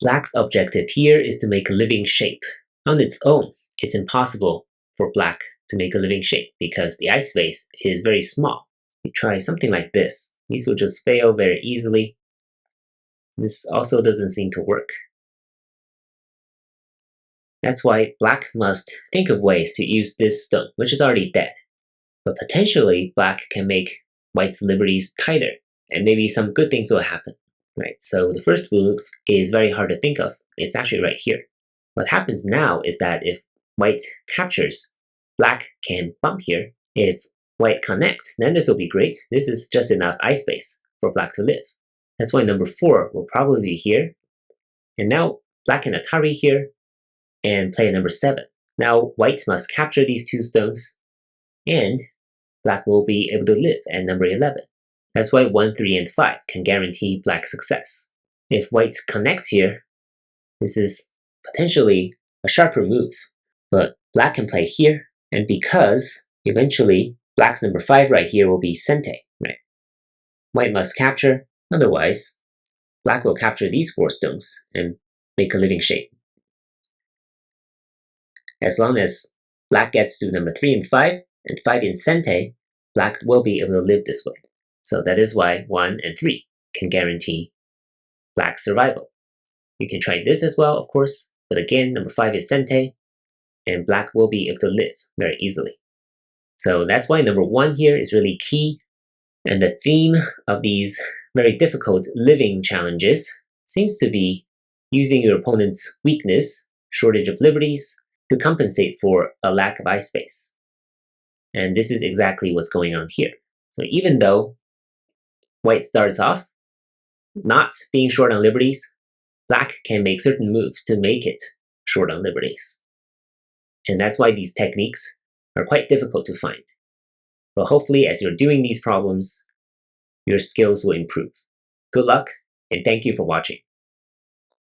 Black's objective here is to make a living shape. On its own, it's impossible for black to make a living shape because the ice space is very small. You try something like this. These will just fail very easily. This also doesn't seem to work. That's why black must think of ways to use this stone, which is already dead. But potentially, black can make white's liberties tighter, and maybe some good things will happen. Right? So the first move is very hard to think of. It's actually right here. What happens now is that if white captures, black can bump here. If white connects, then this will be great. This is just enough ice space for black to live. That's why number 4 will probably be here. And now black can Atari here and play a number 7. Now white must capture these 2 stones, and black will be able to live at number 11. That's why 1, 3, and 5 can guarantee black success. If white connects here, this is potentially a sharper move, but black can play here, and because eventually black's number 5 right here will be sente, right? White must capture, otherwise black will capture these 4 stones and make a living shape. As long as black gets to number 3 and 5, and 5 in sente, black will be able to live this way. So that is why 1 and 3 can guarantee black's survival. You can try this as well, of course, but again, number 5 is sente, and black will be able to live very easily. So that's why number 1 here is really key, and the theme of these very difficult living challenges seems to be using your opponent's weakness, shortage of liberties, to compensate for a lack of ice space. And this is exactly what's going on here. So even though white starts off not being short on liberties, black can make certain moves to make it short on liberties. And that's why these techniques are quite difficult to find. But hopefully, as you're doing these problems, your skills will improve. Good luck, and thank you for watching.